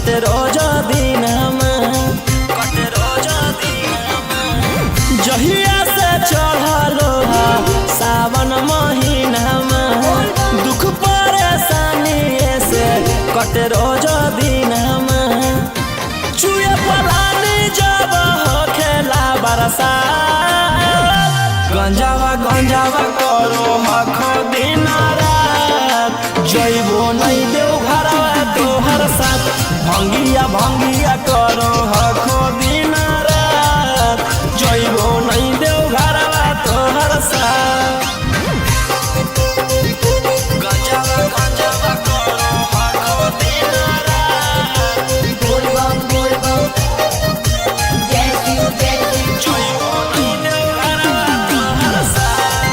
कटे रोज दिनमा जहिया से चढ़लो सावन महीनामा दुख परेशानी से कटे रोज दिनमा चुए पलानी जब खेला बरसा गंजावा करो हखो दिन रात जइबो नहीं देव घरवा तोहर साथ भंगिया करो हखो दिन रात जइबो नहीं देव घरवा तोहर साथ गंजावा करो हखो दिन रात बोल बम जय शिव जइबो नहीं देव घरवा तोहर साथ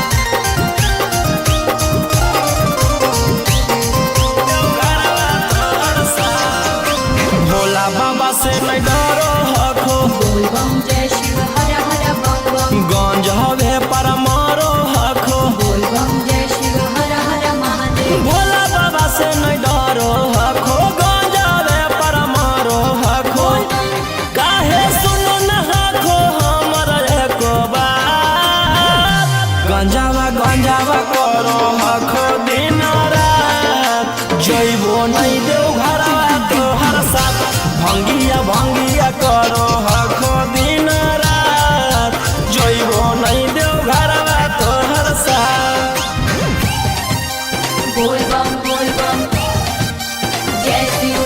भोला बाबा से नहीं डरो हखो बोल बम जय शिव हर हर बम बम गंज हवे पर मारो हखो बोल बम जय शिव हर हर महादेव भोला बाबा से नहीं डरो हखो गंज हवे पर मारो हखो काहे सुनो न हखो हमर एको बात गंजावा करो हखो दिन रात जइबो नहीं देव घरवा तोहर साथ भंगिया करो हखो दिन रात जइबो नहीं देव घरवा तोहर साथ बोल बम जय शिव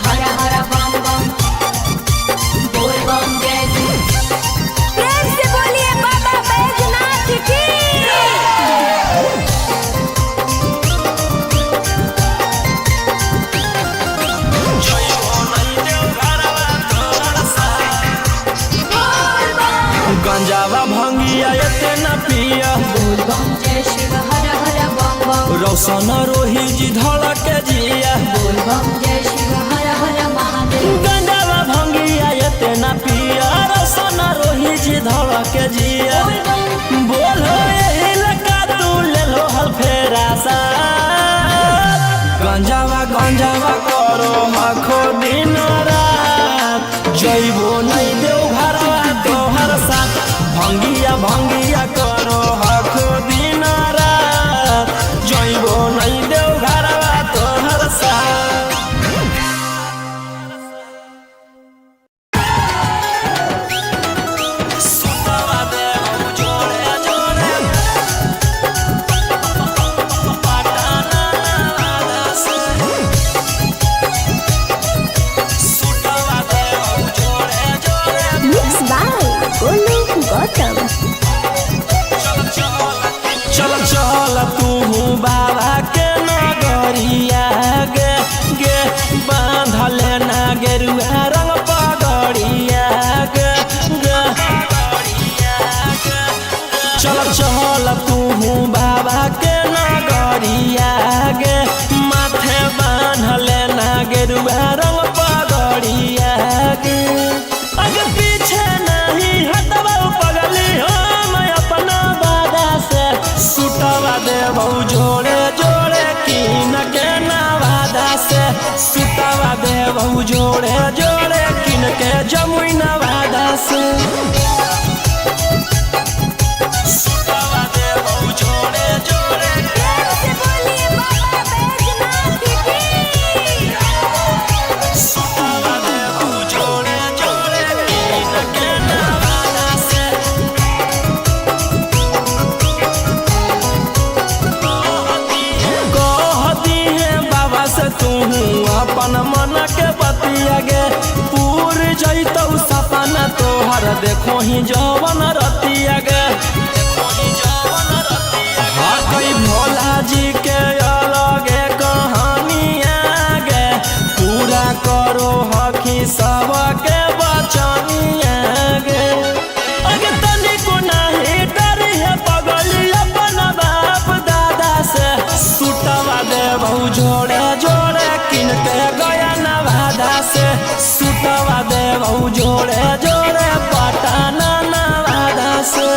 हर हर बम बम बोल बम जय शिव प्रेम से बोलिए बाबा बैजनाथ की जइबो नहीं देव घरवा तोहर साथ गंजावा भंगिया एते न पिया बोल बम जय शिव हर हर बम बम रौशन रोही जी धड़क जिया बोल बम जय शिव हर हर महादेव गंजावा भंगिया एते न पिया रौशन रोही जी धड़क जिया बोल बम बोलो यही लगा तू ले लो हल फेरा सा गंजावा करो हखो दिन रात जइबो नहीं देव घरवा तोहर साथ भंगिया करो हखो दिन रात जइबो नहीं देव घरवा तोहर साथ सुतवा देव जोड़े पटाना वादा से सुतवा देव जोड़े Mixed by Golu Gautam. चल तू बाबा के नगरिया गे बांधले ना गेरुआ रंग पगड़िया गे चल तू बाबा के नगरिया गे माथे बांधले ना गेरुआ रंग पगड़िया गे आगे पीछे नहीं हटवा पगली हम अपना बादा से सुटवा देबौ जोड़े कीन के नवादा से सुटवा देबौ जोड़े कीन के जमुई नवादा से सुटवा देबौ जोड़े प्रेम से बोलिए बाबा बैजनाथ की सुटवा देबौ जोड़े कीन के नवादा से कहती है बाबा से तू अपन मन के बतिया गे पूर जइतौ सपना तोहर देखो ही जवन रतिया गे हाँ कोई भोला जी के अलगे कहानिया गे पूरा करो हकी सबके बचनिया गे अगे तनिको नहीं डरी है पगली अपन बाप दादा से सुटवा देबौ जोड़े किन के गया नवादा से सुटवा देबौ जोड़े पटाना नवादा से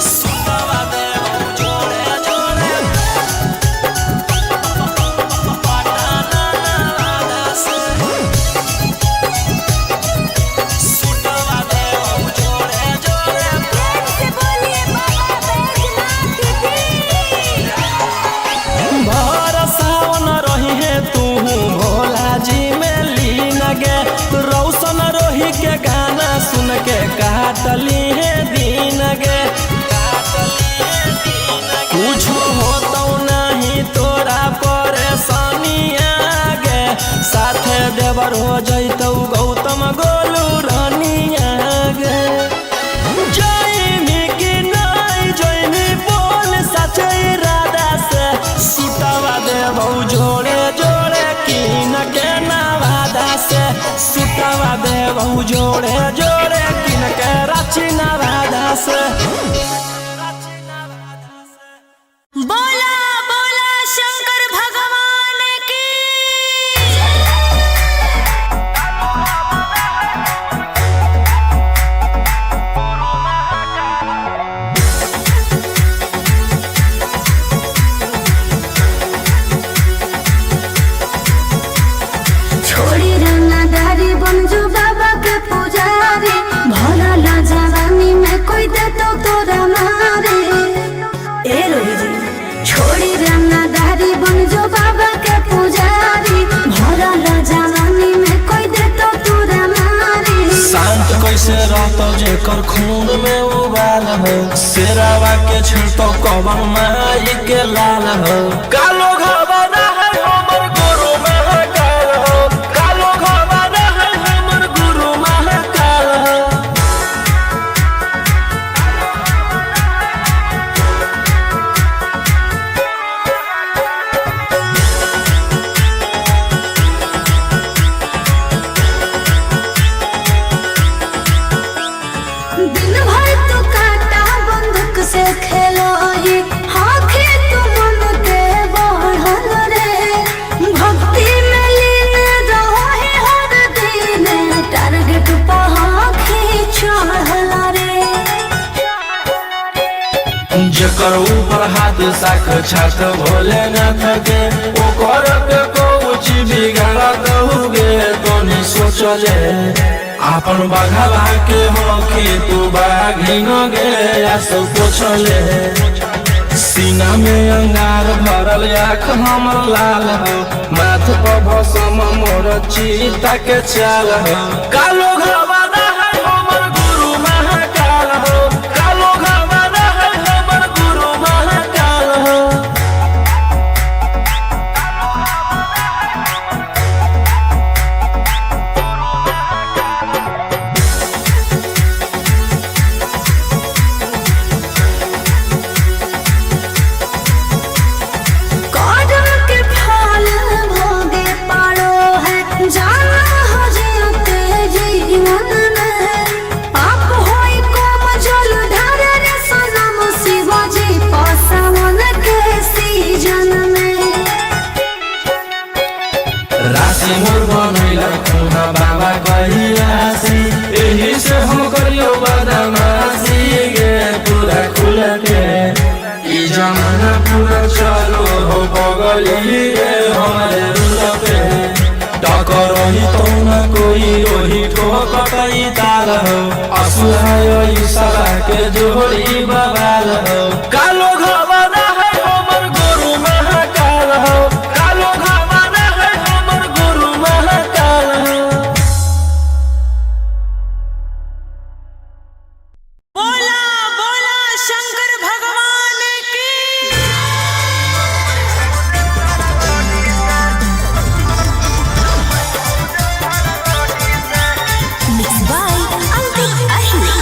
सुटवा देबौ जोड़े कर खून में उबाल हो, शेरावा के छिड़तो कवन माई के लाल हो। कालो घबरा है हमर गुरु महाकाल हो, कालो घबरा है हमर गुरु महाकाल हो। दिन भर तो काटा बंदूक से खेलो ही, हाथी तो मन के बढ़ल रे। भक्ति में लीन रहो ही हर दिन, टारगेट पर आँखें चढ़ल रे। जेकर ऊपर हाथ साख छात भोलेनाथ के, ओकर के कुछ बिगाड़त होगे तो नहीं सोचले। आपन बघला के होखी तू बाघिन गे आसो पोछले। सीना में अंगार भरल आँख हमर लाल हो, माथ पर भसम मोर चीता के चाल हो। कालो घबरा है हमर गुरु महाकाल हो, कालो घबरा है हमर गुरु महाकाल हो। कदम के फल भोगे पारो है, जाना हो जीते जीवन में। पाप होई कोम जल ढारे रे सनम शिवाजी पासवन के सीजन में। राशि मोर बनैला खुना बाबा कहियासी, एही से हम करियो बदमाशी गे पूरा खुल के। ई जमाना पूरा चलो हो बगली रे हमारे रुल पे। टकर ही तो न कोई ओही ठोकटई ताल हो, असुहाय सला के जोड़ी बवाल हो। कालो घबरा है हमर गुरु महाकाल हो, कालो घबरा है हमर गुरु महाकाल हो। बोला बोला शंकर भगवान की। Mixed by Antik Ahli.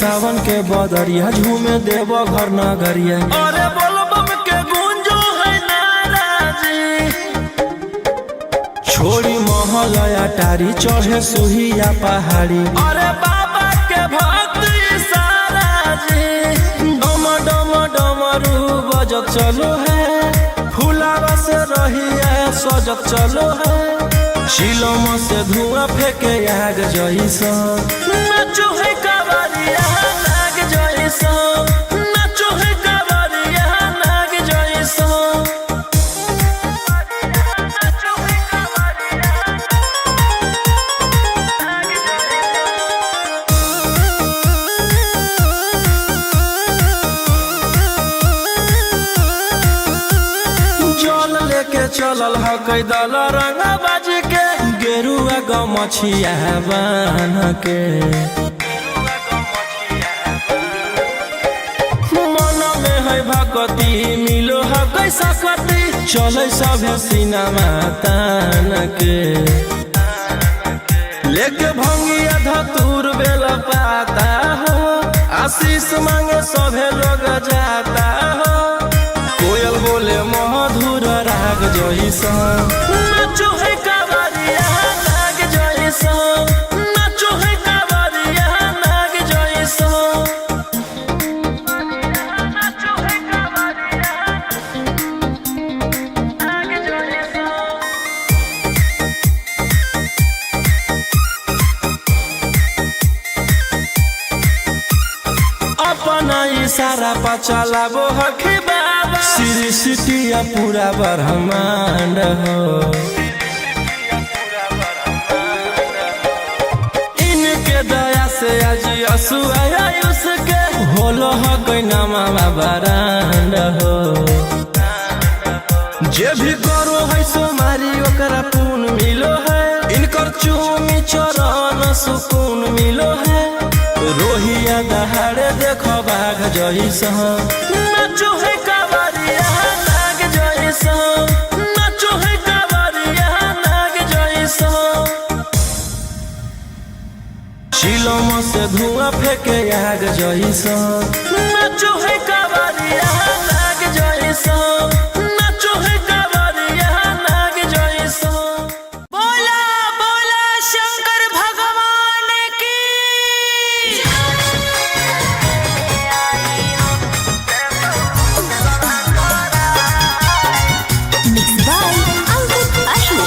सावन के बदरिया झूमे देव घर नगरिया। अरे बोलबम के गूंजो है नाराजी, छोड़ी महल अटारी चढ़े सुहिया पहाड़ी। अरे बाबा के भक्त सारा जी, डम डम डमरू बजत चलो है, फुलावा से रहिया सजत चलो है। शिलम से धुआं फेंके आग जैसा, नाचो है कावरिया नाग जैसा, नाचो है कावरिया नाग जैसा। जल लेके चलल ह कैदल रंगा बाज के, गेरुआ गमछिया बान के। मन में है भगती मिलो है कैसा कती, चले सभे सिनेमा तान के। लेके भंगिया धतूर बेल पाता हो, आशीष मांगे सभे लोग जाता हो। कोयल बोले मधुर राग जैसा, नाचो है कावरिया नाग जैसा, नाचो है कावरिया नाग जैसा। नाचो है कावरिया नाग जैसा। अपना इशारा पर चलाबो हखी बाबा, श्री सिटिया पूरा ब्रह्मांड हो। इनके दया से आज असुआया उसके, होलो ह कोई नामा बरांड हो। जे भी करो है सोमारी ओकरा पून मिलो है, इनकर चूमी चरण सुकून मिलो है। रोहिया दहाड़े देखो बाघ जैसा, नाचो है कावरिया नाग जैसा, नाचो है कावरिया नाग जैसा। शिलम से धुआं फेंके आग जैसा, नाचो है कावरिया नाग जैसा, नाचो है कावरिया नाग जैसा। बोला बोला शंकर भगवान की। Mixed by Ankit Ashmi.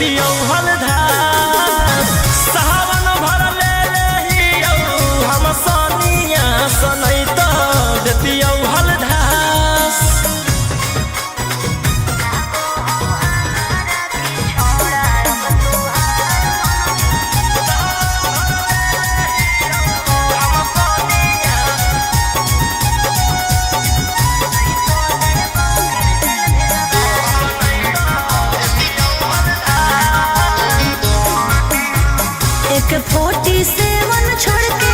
देतियौ हलधार सावन भर ले लेहियौ हम सोनिया सनई तो देतियौ हलधार एक 47 छोड़ के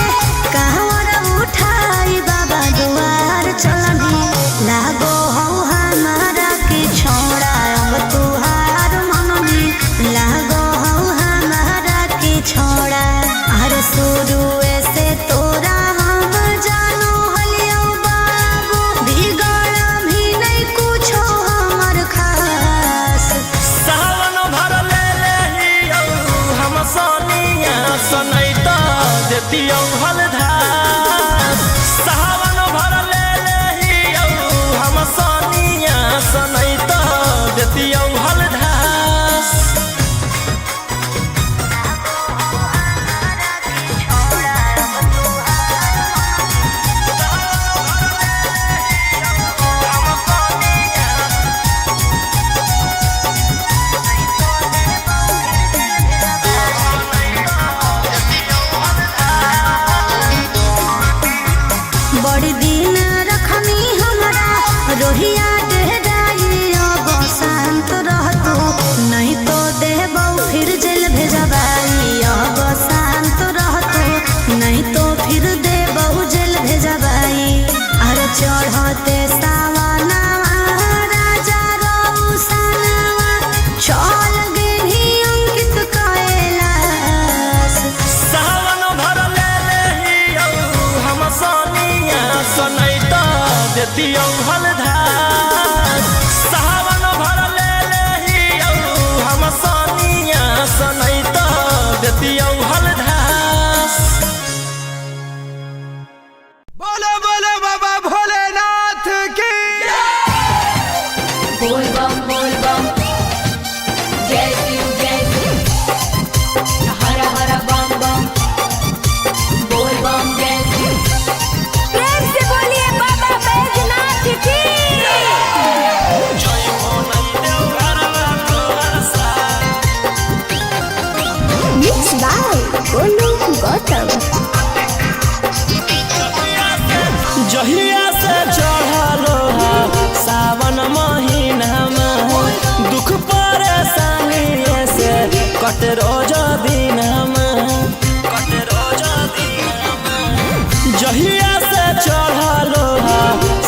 कहवर उठाई बाबा दुआर चलनी लागो हो हमारा की छोड़ा अब तुहार मननी लागो हो हमारा की छोड़ा अरे शुरू से तोरा हम जानो हलियो बाबू बिगड़ भी नहीं कुछो हमर खास सावन भर ले लेहियौ हम सोनिया सनई तो देतियौ हलधार सावन भर ले लेहियौ हम सोनिया सनई तो देतियौ हलधार बड़ी दिन रखनी हमरा रोहिया डेहराई अब शांत रहतो नहीं तो देबौ फिर जेल भेजबाई अब शांत रहतो नहीं तो फिर देबौ जेल भेजबाई अरे चढ़ते सावनवा राजा रौसनवा चल गेली अंकित कैलाश सावन भर ले लेहियौ हम सोनिया सनई तो देतियौ हलधार सावन भर ले लेहियौ हम सोनिया सनई तो देतियौ हलधार बोलो बोलो बाबा भोलेनाथ की बोल बम जय शिव हर हर बम बम बोल बम जय शिव प्रेम से बोलिए बाबा बैजनाथ की जय हो नहीं देव घरवा तोहर साथ Mixed by Golu Gautam. जहिया से चढ़लो सावन महीना में दुख परेशानी से कट रोज दिन जहिया से चढ़लो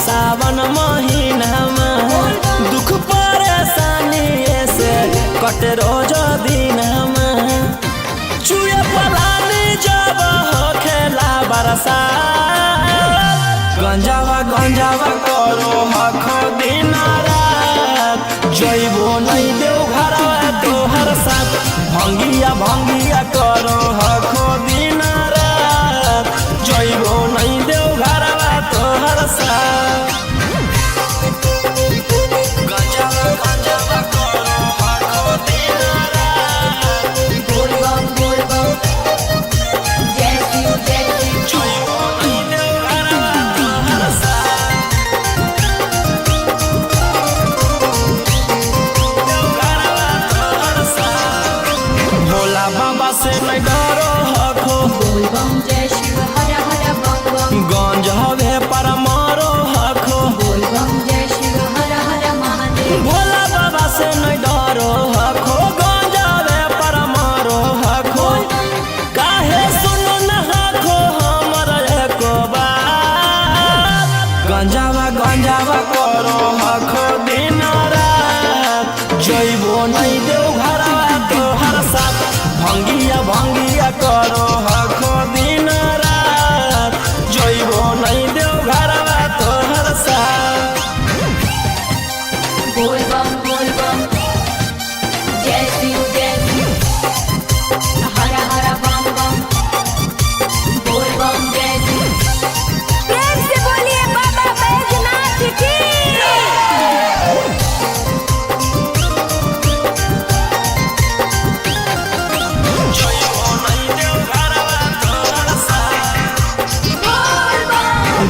सावन महीना में दुख परेशानी से कट रोज दिन चुए पलानी जब हो खेला बरसा गंजावा करो हखो दिन रात जइबो नहीं देव घरवा तोहर साथ भंगिया करो हखो दिन रात जइबो नहीं देव घरवा तोहर साथ गंजावा करो हखो दिन रात बोल बम जय शिव जइबो नहीं देव घरवा तोहर साथ भोला बाबा से नहीं डरो हखो बोल बम जय शिव हर हर बम बम गंज हवे पर मारो हखो बोल बम जय शिव हर हर महादेव भोला बाबा से नहीं डरो हखो गंज हवे पर मारो हखो काहे सुनो न हखो हमर एको बात गंजावा करो हखो दिन रात जइबो नहीं देव घरवा तोहर साथ भंगिया करो हखो दिन रात जइबो नहीं देव घरवा तोहर साथ बोल बम जय शिव हर हर बम बम बोल बम जय शिव प्रेम से बोलिए बाबा बैजनाथ की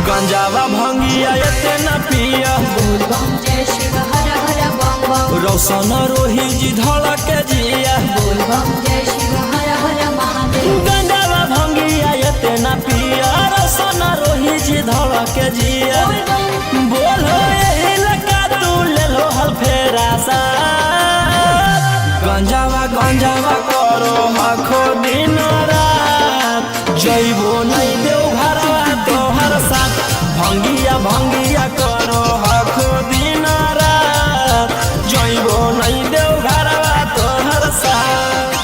गंजावा भंगिया एते न पिया बोल बम जय शिव हर हर बम बम रौशन रोही जी धड़क जिया बोल बम जय शिव हर हर महादेव गंजावा भंगिया एते न पिया रौशन रोही जी धड़क जिया बोलो यही लगा तू ले लो हल फेरा सा गंजावा करो हखो दिन रात जइबो नहीं देव घरवा तोहर साथ भंगिया करो हखो दिन रात जइबो नहीं देव घरवा तोहर साथ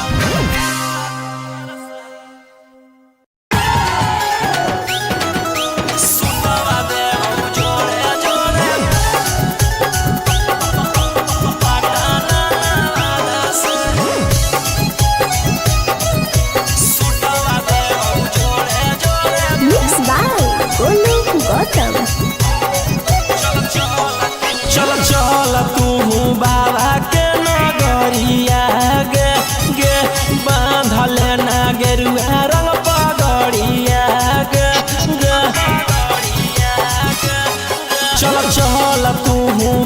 सुतवा देव जोड़े जोड़े पटाना से सुतवा देव जोड़े जोड़े Mixed by Golu Gautam. चल तू बाबा के नगरिया गे गे बांधल ना गेरुआ रंग पगड़िया गे गे चल तू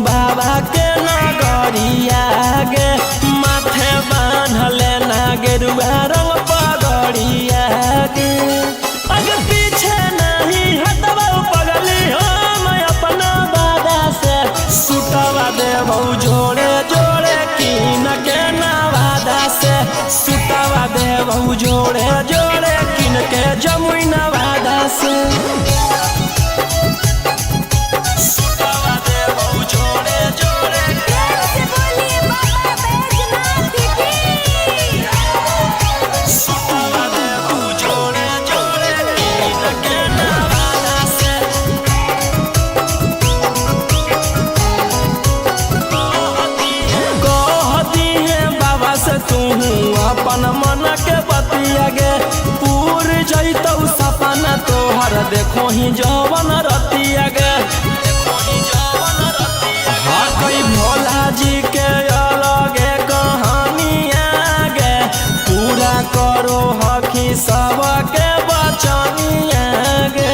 बाबा के नगरिया गे माथे बांधल ना गेरुआ रंग पगड़िया गे अगर पीछे नहीं हटवा पगली हम अपना बाबा से सुतवा देबौ जोड़े जोड़े कीन के नवादा से सुतवा देबौ जोड़े जोड़े कीन के जमुई नवादा से सुतवा देबौ जोड़े जोड़े सुतवा देबौ जोड़े जोड़े कीन के नवादा से कहती है बाबा से तू अपन मन के बतिया गे पूर जैतौ सपना तोहर देखो ही जवन रतिया गे हाँ कई भोला जी के अलगे कहानिया गे पूरा करो हकी सबके बचनिया गे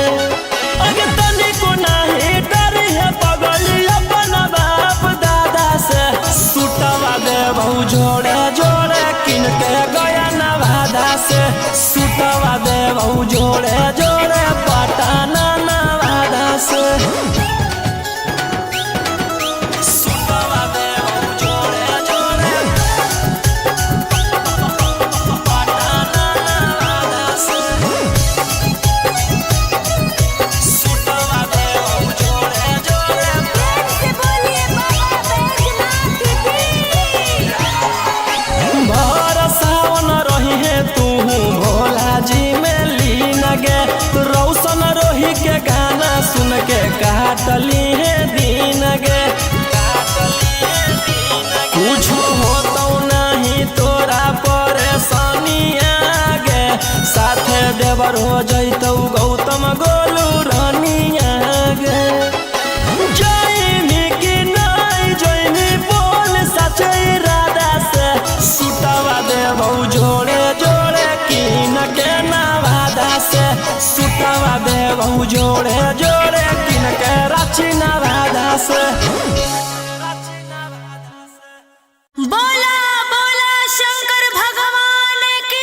अगे तनिको नहीं डरी है पगली अपन बाप दादा से सुतवा देबौ जोड़े जोड़े किन के गया नवादा से सुतवा देबौ जोड़े जोड़े पटाना नवादा से सुतवा देबौ जोड़े जोड़े पटाना नवादा से सुतवा देबौ जोड़े जोड़े भर सावन रही है तू भोला जी में लीन गे रौशन रोही के गाना सुन के काटली है दिन गे कुछ होतौ नहीं तोरा परेशानिया गे साथे देवर हो जैतौ गौतम गोलू रानिया गे जैनी कि नहीं जैनी बोल सचे इरादा से सुतवा देबौ जोड़े जोड़े कीन के नवादा से सुतवा देबौ जोड़े जोड़े कीन के रांची नवादा से बोला बोला शंकर भगवान की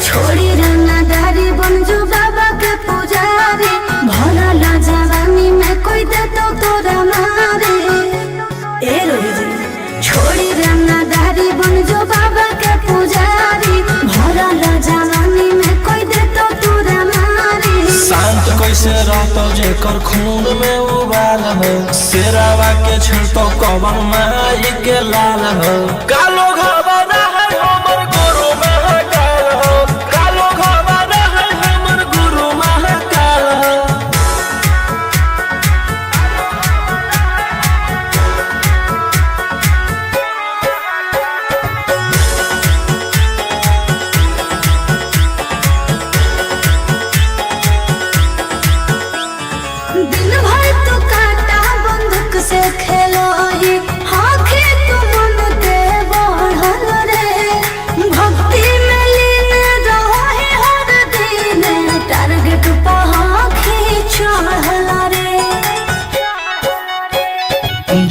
छोड़ी रंगदारी बन जो बाबा के पुजारी भरा ला जवानी में कोई दे तो तोरा मारे ए रोही जी छोड़ी रंगदारी बन जो बाबा के पुजारी भरा ला जवानी में कोई दे तो तोरा मारे शांत कैसे रहतो जेकर खून में उबाल हो शेरावा के छिड़तो कवन माई के लाल हो कालो घबरा है हमर गुरु महाकाल हो कालो घबरा है हमर गुरु महाकाल हो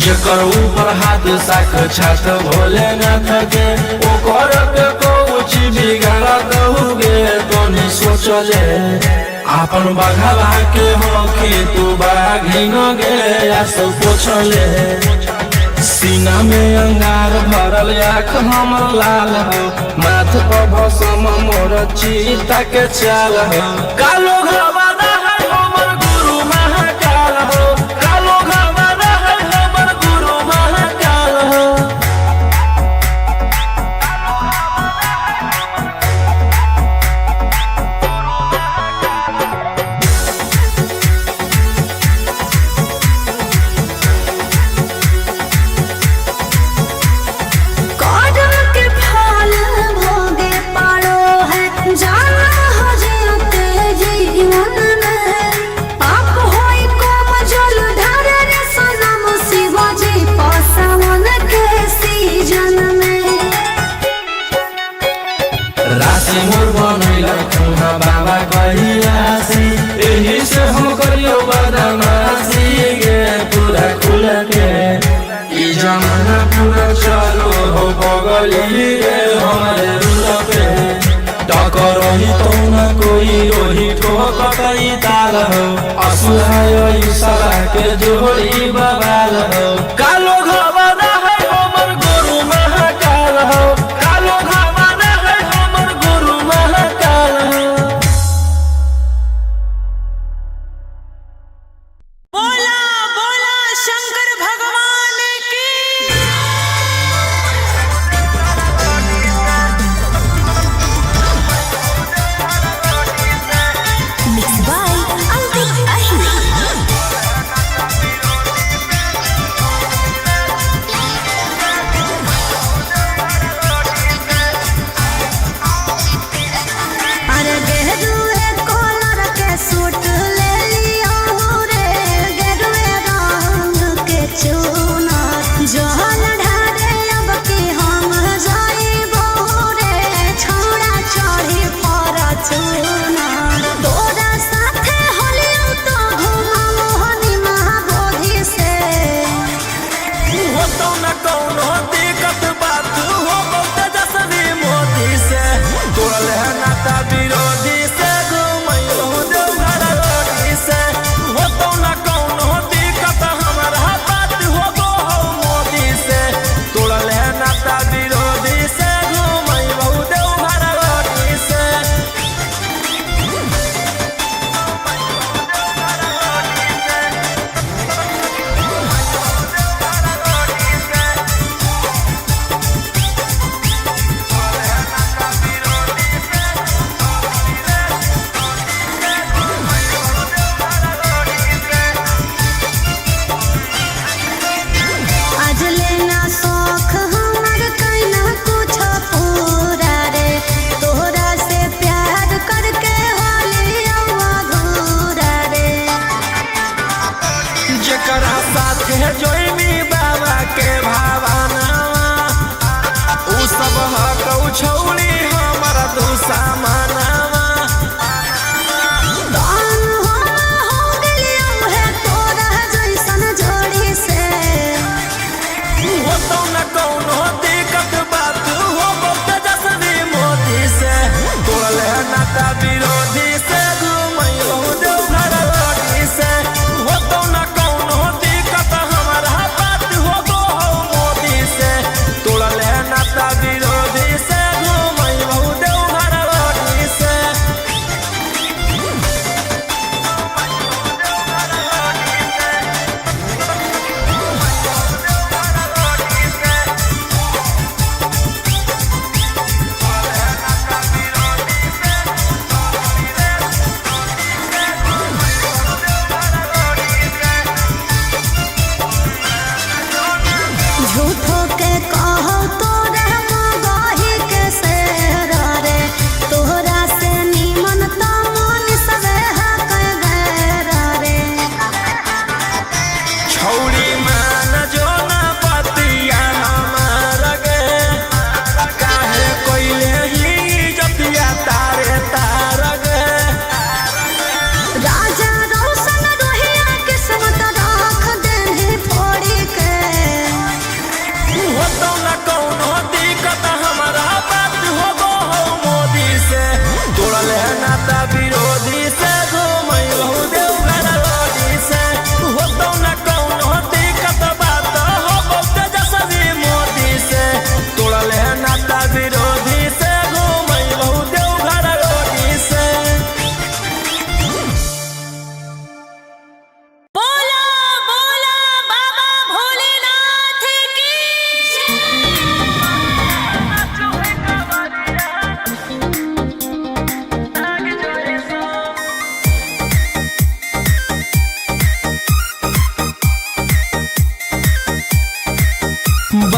जेकर ऊपर हाथ साक्षात भोलेनाथ के ओकर के कुछ बिगाड़त हुए तनी सोचले आपन बघवा के होखी तू बाघिन गे आस पोछले सीना में अंगार भरल आँख हमर लाल हो माथ पर भसम मोर चीता के चाल हो कालो घवाना है हमर गुरु महाकाल हो कालो घवाना है हमर गुरु महाकाल हो कदम के फल भोगे पड़ो है जाना हो जीते जीवन में पाप होई कोम जल ढारे रे सनम शिवाजी पासवन के सीजन में राशि मोर बनैला खुना बाबा कहियासी एही से हम करियो बदमाशी गे पूरा खुल के ई जमाना पूरा चलो हो बगली रे हमारे रुल पे टकर ही तो न कोई ओही ठोकई ताल हो असुहाय सदा के जोड़ी बवाल हो कालो घवाना है हमर गुरु महाकाल हो कालो घवाना है हमर गुरु महाकाल हो बोला बोला शंकर भगवान की Mixed by Ankit Ahiri.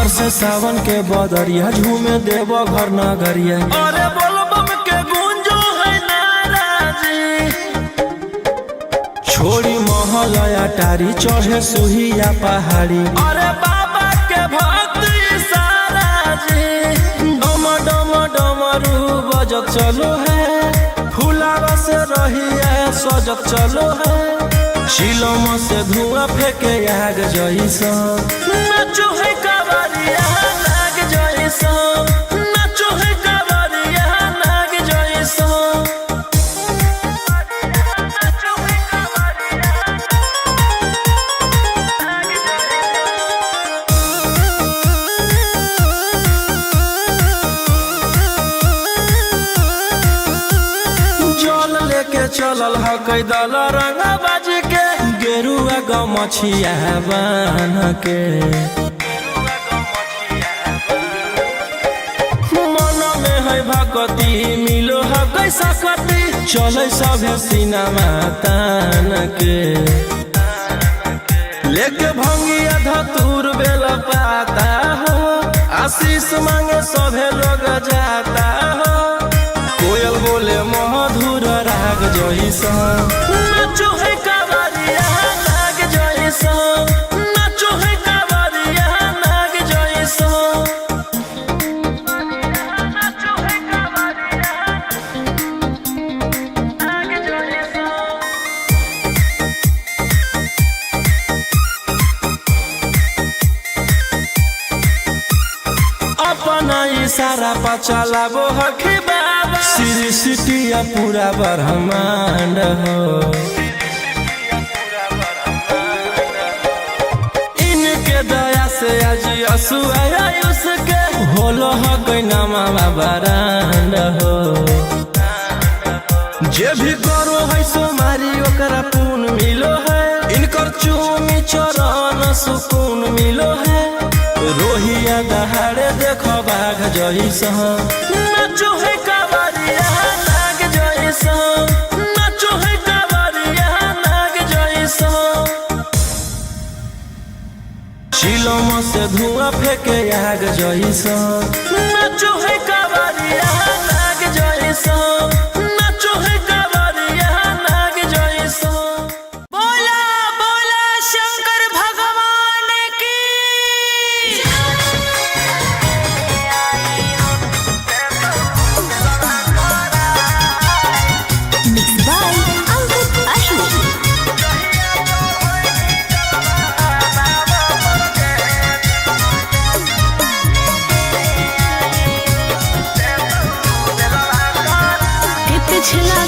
बरसे सावन के बदरिया झूमे देव घर नगरिया। अरे बोलबम के गूंजो है नाराजी, छोड़ी महल अटारी चढ़े सुहिया पहाड़ी। अरे बाबा के भक्त सारा जी, डम डम डमरू बजत चलो है, फुलावा से रही है सजत चलो है। शिलम से धुआं फेंके आग जैसा, नाचो है कावरिया नाग जैसा, नाचो है कावरिया नाग जैसा। जल लेके चलल ह कैदल रंगा बाज के, गेरुआ गमछिया बान के। मन में है भगती मिलो है कैसा कती, चले सभे सिनेमा तान के। लेके भंगिया धतूर बेल पाता हो, आशीष मांगे सभे लोग जाता हो। कोयल बोले मधुर राग जैसा, नाचो है कावरिया नाग जैसा, नाचो है कावरिया नाग जैसा। नाचो है कावरिया नाग जैसा। अपना इशारा पर चलाबो हखी बाबा, सृष्टिया पूरा ब्रह्मांड हो। इनके दया से आज आयुष के होलो ह गैनामा बरांड हो। जे भी करो है सोमारी ओकरा पुण्य मिलो है, इनकर चूमी चरण सुकून मिलो है। रोहिया दहाड़े देखो बाघ जैसा, नाचो है कावरिया नाग जैसा, नाचो है कावरिया नाग जैसा। शिलम से धुआं फेंके आग जैसा, नाचो है कावरिया नाग जैसा, नाचो है कावरिया नाग जैसा। बोला बोला शंकर भगवान की। Mixed by Ankit Ashwin. पिछला